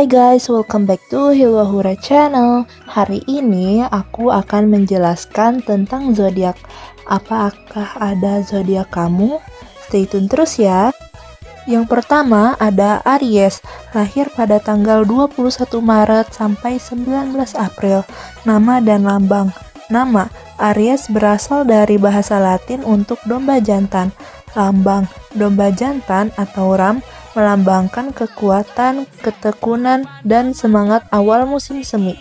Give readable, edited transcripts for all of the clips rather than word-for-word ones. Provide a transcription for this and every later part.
Hai guys, welcome back to Hilwahura channel. Hari ini aku akan menjelaskan tentang zodiak. Apakah ada zodiak kamu? Stay tune terus ya. Yang pertama ada Aries, lahir pada tanggal 21 Maret sampai 19 April. Nama dan lambang. Nama Aries berasal dari bahasa Latin untuk domba jantan. Lambang domba jantan atau ram melambangkan kekuatan, ketekunan, dan semangat awal musim semi.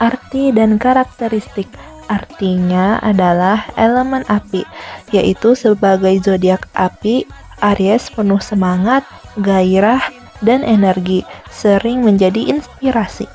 Arti dan karakteristik. Artinya adalah elemen api, yaitu sebagai zodiak api, Aries penuh semangat, gairah, dan energi, sering menjadi inspirasi.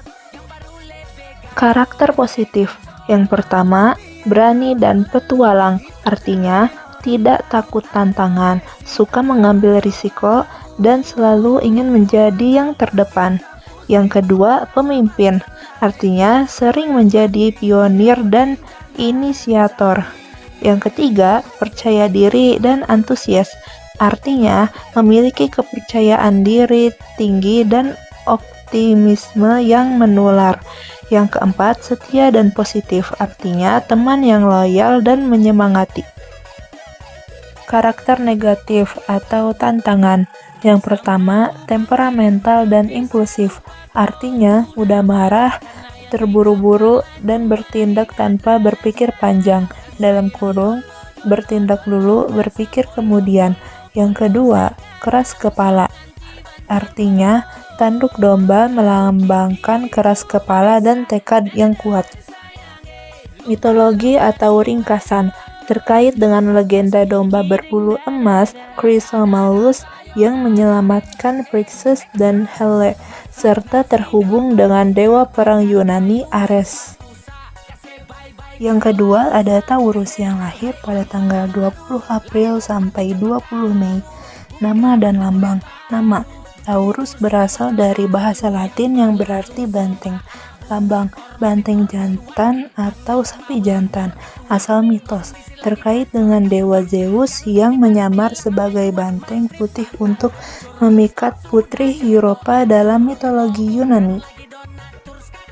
Karakter positif. Yang pertama, berani dan petualang. Artinya, tidak takut tantangan, suka mengambil risiko, dan selalu ingin menjadi yang terdepan. Yang kedua, pemimpin. Artinya sering menjadi pionir dan inisiator. Yang ketiga, percaya diri dan antusias. Artinya memiliki kepercayaan diri tinggi dan optimisme yang menular. Yang keempat, setia dan positif. Artinya teman yang loyal dan menyemangati. Karakter negatif atau tantangan. Yang pertama, temperamental dan impulsif. Artinya mudah marah, terburu-buru, dan bertindak tanpa berpikir panjang. Dalam kurung, bertindak dulu, berpikir kemudian. Yang kedua, keras kepala. Artinya tanduk domba melambangkan keras kepala dan tekad yang kuat. Mitologi atau ringkasan. Terkait dengan legenda domba berbulu emas, Chrysomalus yang menyelamatkan Phrixus dan Helle, serta terhubung dengan dewa perang Yunani Ares. Yang kedua ada Taurus yang lahir pada tanggal 20 April sampai 20 Mei. Nama dan lambang. Nama Taurus berasal dari bahasa Latin yang berarti banteng. Lambang banteng jantan atau sapi jantan, asal mitos terkait dengan dewa Zeus yang menyamar sebagai banteng putih untuk memikat putri Europa dalam mitologi Yunani.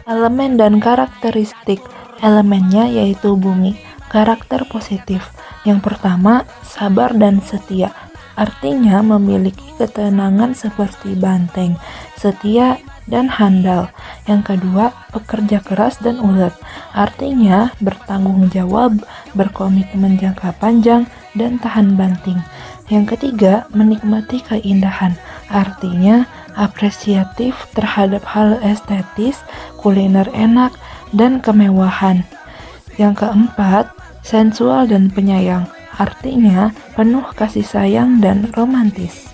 Elemen dan karakteristik. Elemennya yaitu bumi. Karakter positif. Yang pertama, sabar dan setia. Artinya memiliki ketenangan seperti banteng, setia dan handal. Yang kedua, pekerja keras dan ulet. Artinya bertanggung jawab, berkomitmen jangka panjang, dan tahan banting. Yang ketiga, menikmati keindahan. Artinya apresiatif terhadap hal estetis, kuliner enak, dan kemewahan. Yang keempat, sensual dan penyayang. Artinya penuh kasih sayang dan romantis.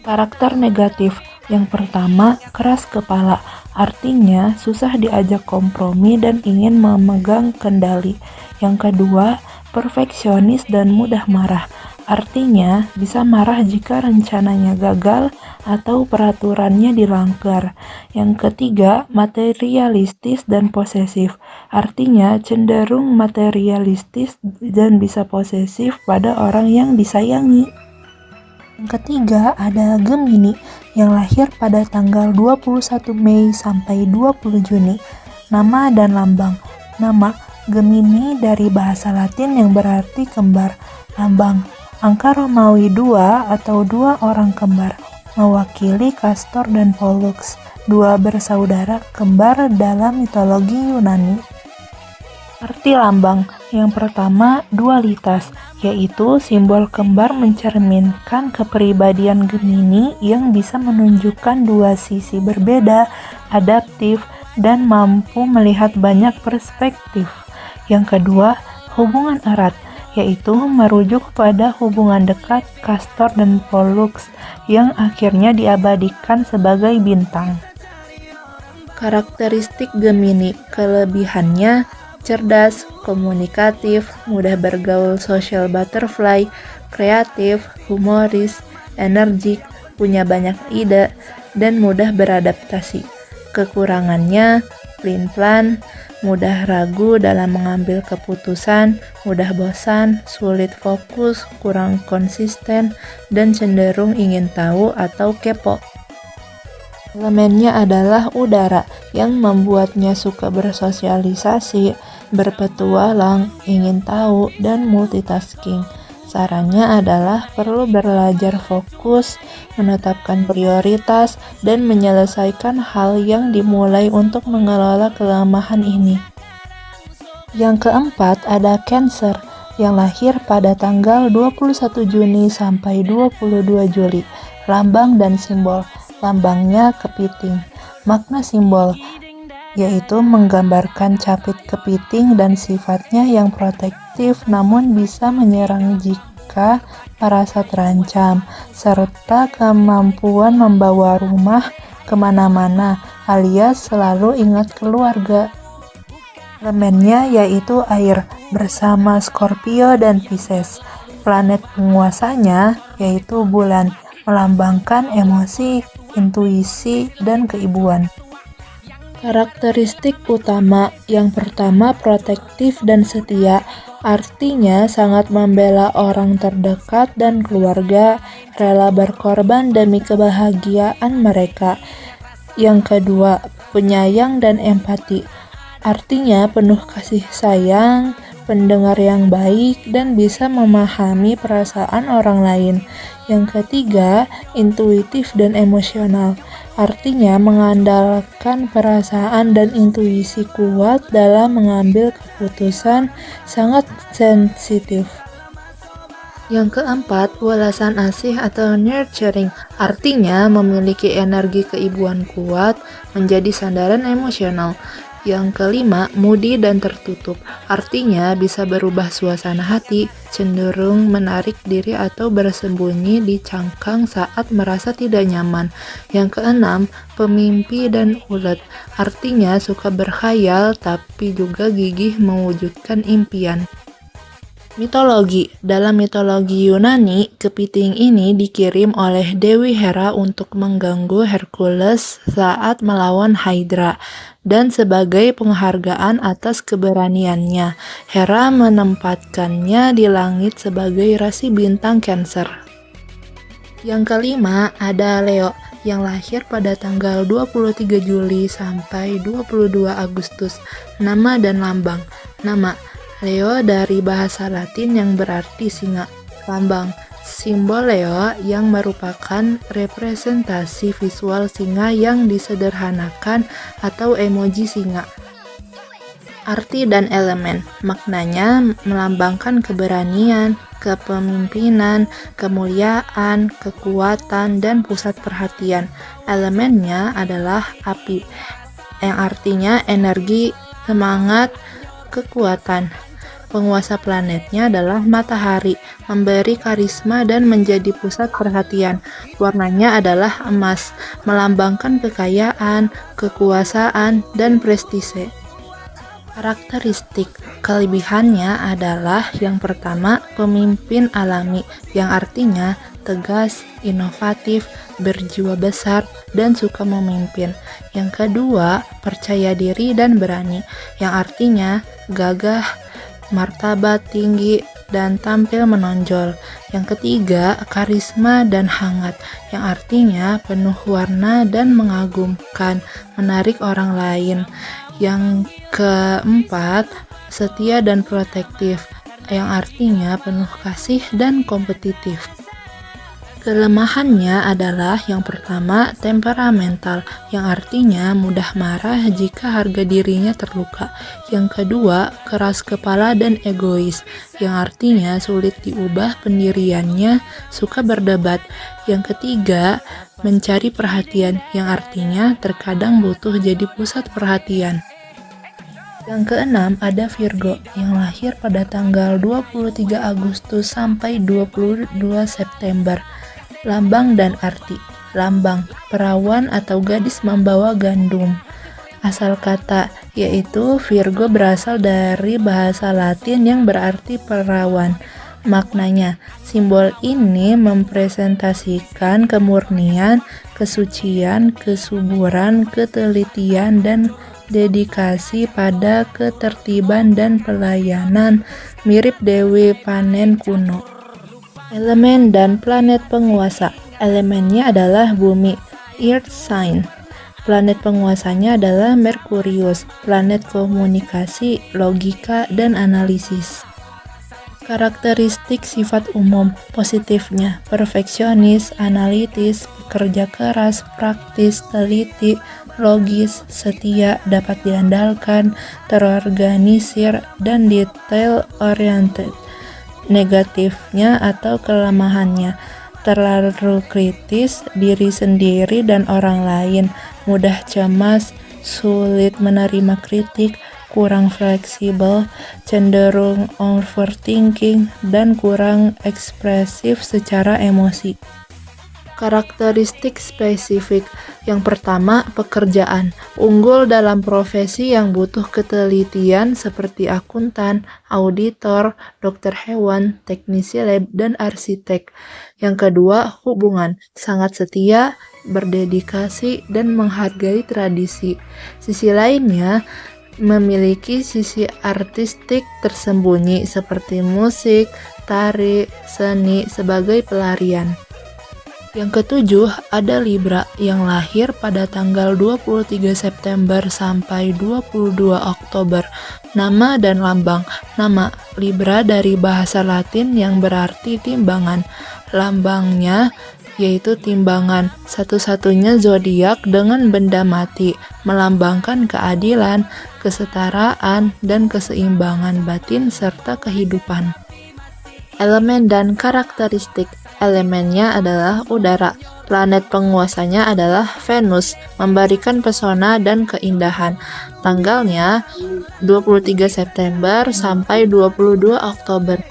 Karakter negatif. Yang pertama, keras kepala. Artinya susah diajak kompromi dan ingin memegang kendali. Yang kedua, perfeksionis dan mudah marah. Artinya bisa marah jika rencananya gagal atau peraturannya dilanggar. Yang ketiga, materialistis dan posesif. Artinya cenderung materialistis dan bisa posesif pada orang yang disayangi. Yang ketiga ada Gemini yang lahir pada tanggal 21 Mei sampai 20 Juni. Nama dan lambang. Nama Gemini dari bahasa Latin yang berarti kembar. Lambang angka Romawi 2 atau dua orang kembar, mewakili Castor dan Pollux, dua bersaudara kembar dalam mitologi Yunani. Arti lambang. Yang pertama, dualitas, yaitu simbol kembar mencerminkan kepribadian Gemini yang bisa menunjukkan dua sisi berbeda, adaptif, dan mampu melihat banyak perspektif. Yang kedua, hubungan erat, yaitu merujuk pada hubungan dekat Castor dan Pollux yang akhirnya diabadikan sebagai bintang. Karakteristik Gemini, kelebihannya cerdas, komunikatif, mudah bergaul, social butterfly, kreatif, humoris, energik, punya banyak ide, dan mudah beradaptasi. Kekurangannya, pelin-pelan, mudah ragu dalam mengambil keputusan, mudah bosan, sulit fokus, kurang konsisten, dan cenderung ingin tahu atau kepo. Elemennya adalah udara yang membuatnya suka bersosialisasi, berpetualang, ingin tahu, dan multitasking. Sarannya adalah perlu belajar fokus, menetapkan prioritas, dan menyelesaikan hal yang dimulai untuk mengelola kelemahan ini. Yang keempat ada Cancer yang lahir pada tanggal 21 Juni sampai 22 Juli. Lambang dan simbol. Lambangnya kepiting. Makna simbol yaitu menggambarkan capit kepiting dan sifatnya yang protektif namun bisa menyerang jika merasa terancam, serta kemampuan membawa rumah kemana-mana alias selalu ingat keluarga. Elemennya yaitu air bersama Scorpio dan Pisces. Planet penguasanya yaitu bulan, melambangkan emosi, intuisi, dan keibuan. Karakteristik utama yang pertama protektif dan setia, artinya sangat membela orang terdekat dan keluarga, rela berkorban demi kebahagiaan mereka. Yang kedua, penyayang dan empati, artinya penuh kasih sayang, pendengar yang baik, dan bisa memahami perasaan orang lain. Yang ketiga, intuitif dan emosional, artinya mengandalkan perasaan dan intuisi kuat dalam mengambil keputusan, sangat sensitif. Yang keempat, welasan asih atau nurturing, artinya memiliki energi keibuan kuat, menjadi sandaran emosional. Yang kelima, moody dan tertutup, artinya bisa berubah suasana hati, cenderung menarik diri atau bersembunyi di cangkang saat merasa tidak nyaman. Yang keenam, pemimpi dan ulet, artinya suka berkhayal tapi juga gigih mewujudkan impian. Mitologi. Dalam mitologi Yunani, kepiting ini dikirim oleh Dewi Hera untuk mengganggu Hercules saat melawan Hydra, dan sebagai penghargaan atas keberaniannya, Hera menempatkannya di langit sebagai rasi bintang Cancer. Yang kelima ada Leo yang lahir pada tanggal 23 Juli sampai 22 Agustus. Nama dan lambang. Nama Leo dari bahasa Latin yang berarti singa. Lambang simbol Leo yang merupakan representasi visual singa yang disederhanakan atau emoji singa. Arti dan elemen. Maknanya melambangkan keberanian, kepemimpinan, kemuliaan, kekuatan, dan pusat perhatian. Elemennya adalah api, yang artinya energi, semangat, kekuatan. Penguasa planetnya adalah matahari, memberi karisma dan menjadi pusat perhatian. Warnanya adalah emas, melambangkan kekayaan, kekuasaan, dan prestise. Karakteristik kelebihannya adalah yang pertama, pemimpin alami, yang artinya tegas, inovatif, berjiwa besar, dan suka memimpin. Yang kedua, percaya diri dan berani, yang artinya gagah, martabat tinggi, dan tampil menonjol. Yang ketiga, karisma dan hangat, yang artinya penuh warna dan mengagumkan, menarik orang lain. Yang keempat, setia dan protektif, yang artinya penuh kasih dan kompetitif. Kelemahannya adalah yang pertama, temperamental, yang artinya mudah marah jika harga dirinya terluka. Yang kedua, keras kepala dan egois, yang artinya sulit diubah pendiriannya, suka berdebat. Yang ketiga, mencari perhatian, yang artinya terkadang butuh jadi pusat perhatian. Yang keenam ada Virgo yang lahir pada tanggal 23 Agustus sampai 22 September. Lambang dan arti. Lambang, perawan atau gadis membawa gandum. Asal kata yaitu Virgo berasal dari bahasa Latin yang berarti perawan. Maknanya, simbol ini mempresentasikan kemurnian, kesucian, kesuburan, ketelitian, dan dedikasi pada ketertiban dan pelayanan, mirip Dewi Panen kuno. Elemen dan planet penguasa. Elemennya adalah bumi, Earth sign. Planet penguasanya adalah Merkurius, planet komunikasi, logika, dan analisis. Karakteristik sifat umum positifnya, perfeksionis, analitis, pekerja keras, praktis, teliti, logis, setia, dapat diandalkan, terorganisir, dan detail oriented. Negatifnya atau kelemahannya, terlalu kritis, diri sendiri dan orang lain, mudah cemas, sulit menerima kritik, kurang fleksibel, cenderung overthinking, dan kurang ekspresif secara emosi. Karakteristik spesifik. Yang pertama, pekerjaan. Unggul dalam profesi yang butuh ketelitian seperti akuntan, auditor, dokter hewan, teknisi lab, dan arsitek. Yang kedua, hubungan. Sangat setia, berdedikasi, dan menghargai tradisi. Sisi lainnya, memiliki sisi artistik tersembunyi seperti musik, tari, seni sebagai pelarian. Yang ketujuh, ada Libra yang lahir pada tanggal 23 September sampai 22 Oktober. Nama dan lambang. Nama Libra dari bahasa Latin yang berarti timbangan. Lambangnya yaitu timbangan, satu-satunya zodiak dengan benda mati, melambangkan keadilan, kesetaraan, dan keseimbangan batin serta kehidupan. Elemen dan karakteristik. Elemennya adalah udara. Planet penguasanya adalah Venus, memberikan pesona dan keindahan. Tanggalnya 23 September sampai 22 Oktober.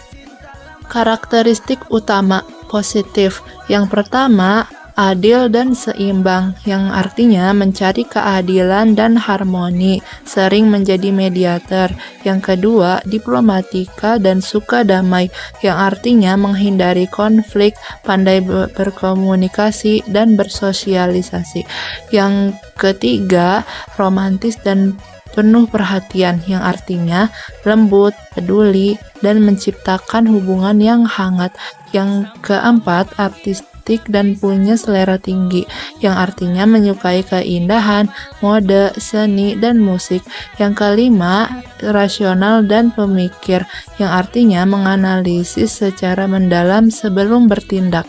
Karakteristik utama positif. Yang pertama, adil dan seimbang, yang artinya mencari keadilan dan harmoni, sering menjadi mediator. Yang kedua, diplomatika dan suka damai, yang artinya menghindari konflik, pandai berkomunikasi dan bersosialisasi. Yang ketiga, romantis dan penuh perhatian, yang artinya lembut, peduli, dan menciptakan hubungan yang hangat. Yang keempat, artistik dan punya selera tinggi, yang artinya menyukai keindahan, mode, seni, dan musik. Yang kelima, rasional dan pemikir, yang artinya menganalisis secara mendalam sebelum bertindak.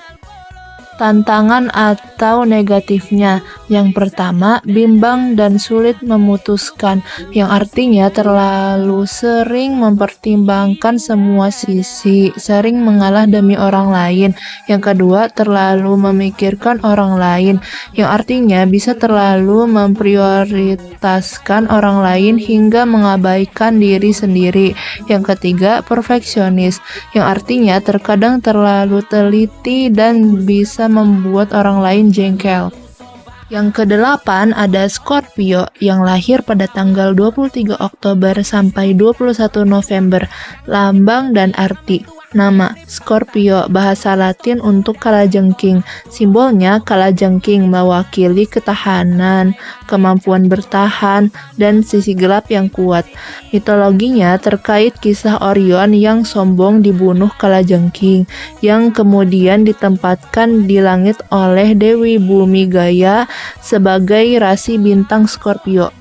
Tantangan atau negatifnya. Yang pertama, bimbang dan sulit memutuskan, yang artinya terlalu sering mempertimbangkan semua sisi, sering mengalah demi orang lain. Yang kedua, terlalu memikirkan orang lain, yang artinya bisa terlalu memprioritaskan orang lain hingga mengabaikan diri sendiri. Yang ketiga, perfeksionis, yang artinya terkadang terlalu teliti dan bisa membuat orang lain jengkel. Yang kedelapan ada Scorpio yang lahir pada tanggal 23 Oktober sampai 21 November. Lambang dan arti. Nama Scorpio, bahasa Latin untuk kalajengking. Simbolnya kalajengking, mewakili ketahanan, kemampuan bertahan, dan sisi gelap yang kuat. Mitologinya terkait kisah Orion yang sombong dibunuh kalajengking, yang kemudian ditempatkan di langit oleh Dewi Bumi Gaia sebagai rasi bintang Scorpio.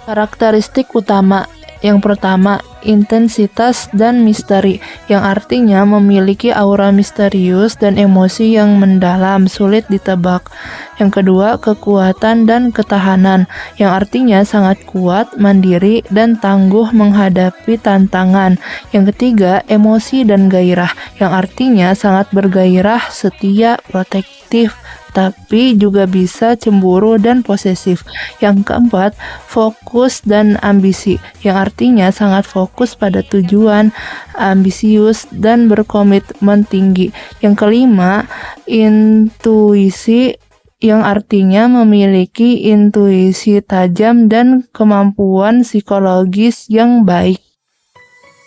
Karakteristik utama. Yang pertama, intensitas dan misteri, yang artinya memiliki aura misterius dan emosi yang mendalam, sulit ditebak. Yang kedua, kekuatan dan ketahanan, yang artinya sangat kuat, mandiri, dan tangguh menghadapi tantangan. Yang ketiga, emosi dan gairah, yang artinya sangat bergairah, setia, protektif, tapi juga bisa cemburu dan posesif. Yang keempat, fokus dan ambisi, yang artinya sangat fokus pada tujuan, ambisius, dan berkomitmen tinggi. Yang kelima, intuisi yang artinya memiliki intuisi tajam dan kemampuan psikologis yang baik.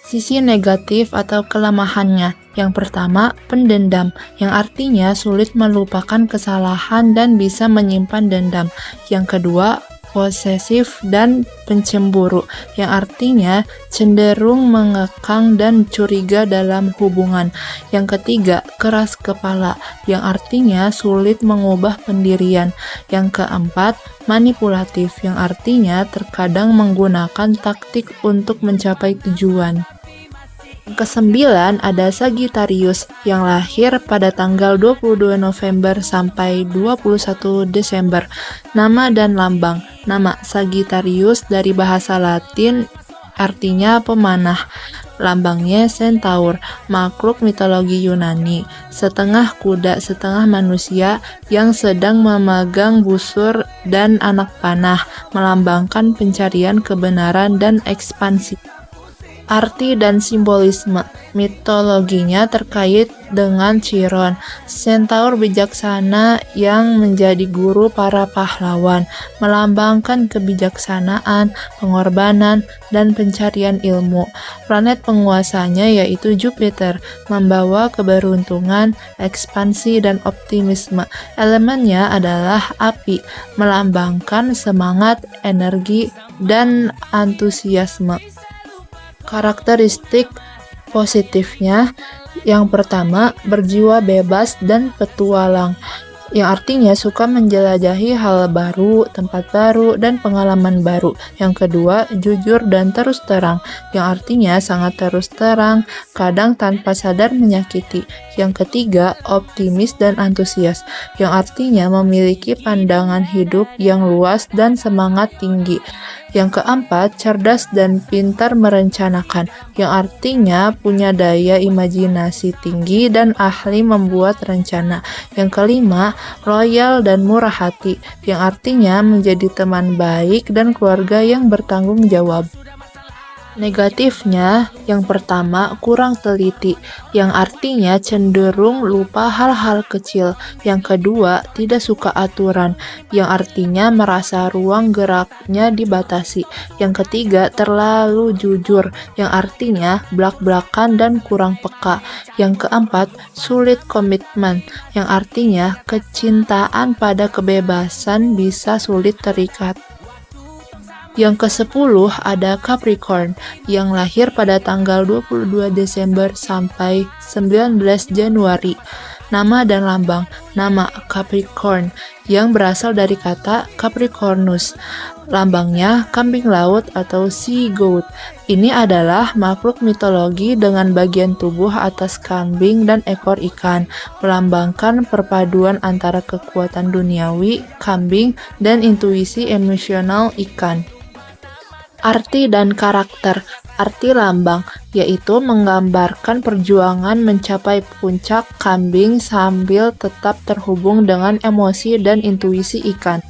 Sisi negatif atau kelemahannya. Yang pertama, pendendam, yang artinya sulit melupakan kesalahan dan bisa menyimpan dendam. Yang kedua, posesif dan pencemburu, yang artinya cenderung mengekang dan curiga dalam hubungan. Yang ketiga, keras kepala, yang artinya sulit mengubah pendirian. Yang keempat, manipulatif, yang artinya terkadang menggunakan taktik untuk mencapai tujuan. Yang kesembilan ada Sagittarius yang lahir pada tanggal 22 November sampai 21 Desember. Nama dan lambang. Nama Sagittarius dari bahasa Latin artinya pemanah. Lambangnya Centaur, makhluk mitologi Yunani, setengah kuda setengah manusia yang sedang memegang busur dan anak panah, melambangkan pencarian kebenaran dan ekspansi. Arti dan simbolisme. Mitologinya terkait dengan Chiron, Centaur bijaksana yang menjadi guru para pahlawan, melambangkan kebijaksanaan, pengorbanan, dan pencarian ilmu. Planet penguasanya yaitu Jupiter, membawa keberuntungan, ekspansi, dan optimisme. Elemennya adalah api, melambangkan semangat, energi, dan antusiasme. Karakteristik positifnya, yang pertama, berjiwa bebas dan petualang, yang artinya suka menjelajahi hal baru, tempat baru, dan pengalaman baru. Yang kedua, jujur dan terus terang, yang artinya sangat terus terang, kadang tanpa sadar menyakiti. Yang ketiga, optimis dan antusias, yang artinya memiliki pandangan hidup yang luas dan semangat tinggi. Yang keempat, cerdas dan pintar merencanakan, yang artinya punya daya imajinasi tinggi dan ahli membuat rencana. Yang kelima, loyal dan murah hati, yang artinya menjadi teman baik dan keluarga yang bertanggung jawab. Negatifnya, yang pertama, kurang teliti, yang artinya cenderung lupa hal-hal kecil. Yang kedua, tidak suka aturan, yang artinya merasa ruang geraknya dibatasi. Yang ketiga, terlalu jujur, yang artinya blak-blakan dan kurang peka. Yang keempat, sulit komitmen, yang artinya kecintaan pada kebebasan bisa sulit terikat. Yang ke-10 ada Capricorn yang lahir pada tanggal 22 Desember sampai 19 Januari. Nama dan lambang. Nama Capricorn yang berasal dari kata Capricornus. Lambangnya kambing laut atau sea goat. Ini adalah makhluk mitologi dengan bagian tubuh atas kambing dan ekor ikan, melambangkan perpaduan antara kekuatan duniawi, kambing, dan intuisi emosional ikan. Arti dan karakter. Arti lambang, yaitu menggambarkan perjuangan mencapai puncak kambing sambil tetap terhubung dengan emosi dan intuisi ikan.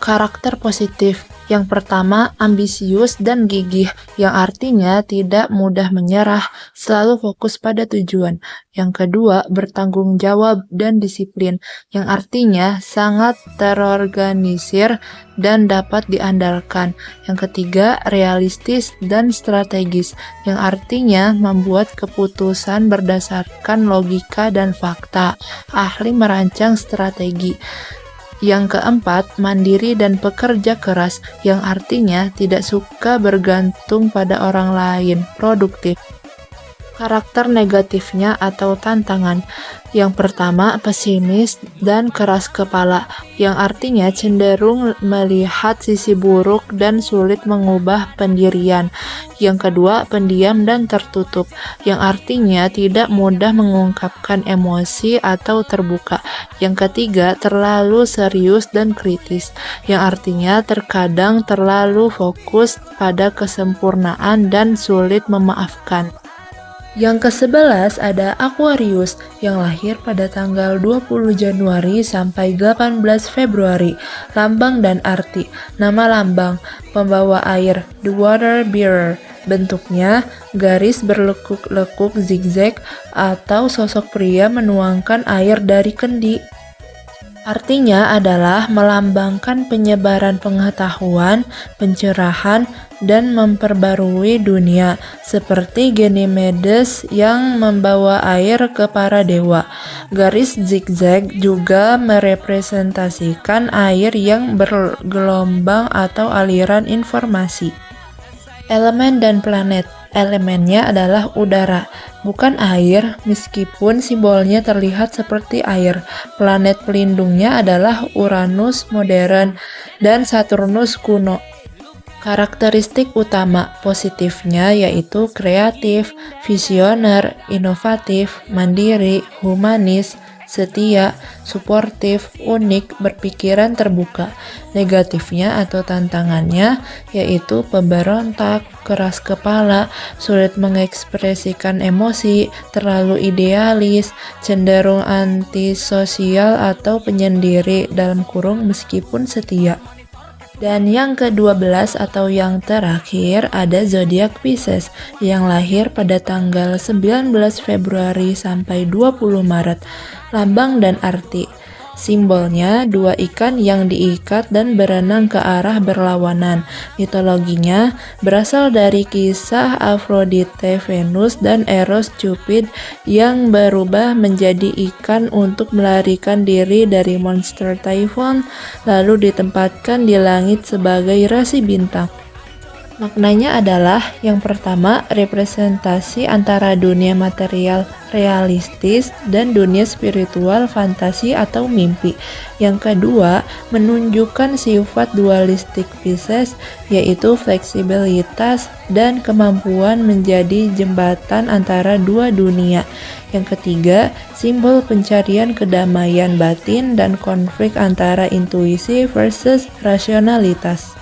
Karakter positif. Yang pertama, ambisius dan gigih, yang artinya tidak mudah menyerah, selalu fokus pada tujuan. Yang kedua, bertanggung jawab dan disiplin, yang artinya sangat terorganisir dan dapat diandalkan. Yang ketiga, realistis dan strategis, yang artinya membuat keputusan berdasarkan logika dan fakta, ahli merancang strategi. Yang keempat, mandiri dan pekerja keras, yang artinya tidak suka bergantung pada orang lain, produktif. Karakter negatifnya atau tantangan. Yang pertama, pesimis dan keras kepala, yang artinya cenderung melihat sisi buruk dan sulit mengubah pendirian. Yang kedua, pendiam dan tertutup, yang artinya tidak mudah mengungkapkan emosi atau terbuka. Yang ketiga, terlalu serius dan kritis, yang artinya terkadang terlalu fokus pada kesempurnaan dan sulit memaafkan. Yang ke-11 ada Aquarius yang lahir pada tanggal 20 Januari sampai 18 Februari. Lambang dan arti. Nama lambang, pembawa air, the water bearer. Bentuknya garis berlekuk-lekuk zigzag atau sosok pria menuangkan air dari kendi. Artinya adalah melambangkan penyebaran pengetahuan, pencerahan, dan memperbarui dunia, seperti Ganymedes yang membawa air ke para dewa. Garis zigzag juga merepresentasikan air yang bergelombang atau aliran informasi. Elemen dan planet. Elemennya adalah udara, bukan air, meskipun simbolnya terlihat seperti air. Planet pelindungnya adalah Uranus modern dan Saturnus kuno. Karakteristik utama positifnya yaitu kreatif, visioner, inovatif, mandiri, humanis, setia, suportif, unik, berpikiran terbuka. Negatifnya atau tantangannya yaitu pemberontak, keras kepala, sulit mengekspresikan emosi, terlalu idealis, cenderung antisosial atau penyendiri meskipun setia. Dan yang ke-12 atau yang terakhir ada zodiak Pisces yang lahir pada tanggal 19 Februari sampai 20 Maret. Lambang dan arti. Simbolnya dua ikan yang diikat dan berenang ke arah berlawanan. Mitologinya berasal dari kisah Aphrodite Venus dan Eros Cupid yang berubah menjadi ikan untuk melarikan diri dari monster Typhon, lalu ditempatkan di langit sebagai rasi bintang. Maknanya adalah yang pertama, representasi antara dunia material realistis dan dunia spiritual fantasi atau mimpi. Yang kedua, menunjukkan sifat dualistik Pisces, yaitu fleksibilitas dan kemampuan menjadi jembatan antara dua dunia. Yang ketiga, simbol pencarian kedamaian batin dan konflik antara intuisi versus rasionalitas.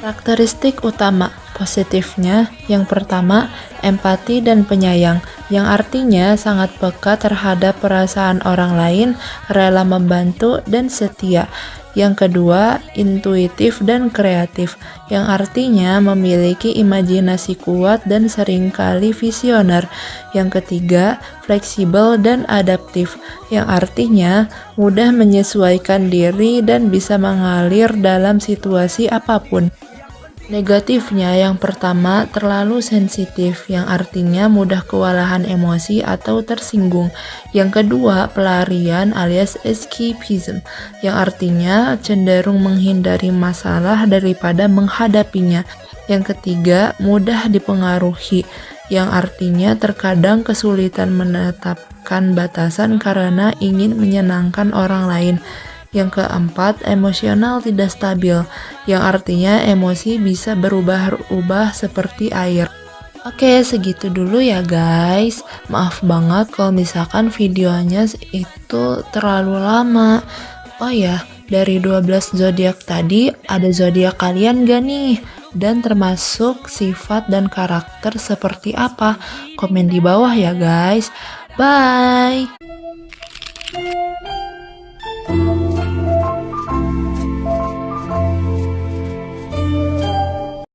Karakteristik utama positifnya yang pertama, empati dan penyayang, yang artinya sangat peka terhadap perasaan orang lain, rela membantu dan setia. Yang kedua, intuitif dan kreatif, yang artinya memiliki imajinasi kuat dan seringkali visioner. Yang ketiga, fleksibel dan adaptif, yang artinya mudah menyesuaikan diri dan bisa mengalir dalam situasi apapun. Negatifnya yang pertama, terlalu sensitif, yang artinya mudah kewalahan emosi atau tersinggung. Yang kedua, pelarian alias escapism, yang artinya cenderung menghindari masalah daripada menghadapinya. Yang ketiga, mudah dipengaruhi, yang artinya terkadang kesulitan menetapkan batasan karena ingin menyenangkan orang lain. Yang keempat, emosional tidak stabil, yang artinya emosi bisa berubah-ubah seperti air. Oke, segitu dulu ya guys. Maaf banget kalau misalkan videonya itu terlalu lama. Oh ya, dari 12 zodiak tadi, ada zodiak kalian gak nih? Dan termasuk sifat dan karakter seperti apa? Komen di bawah ya guys. Bye!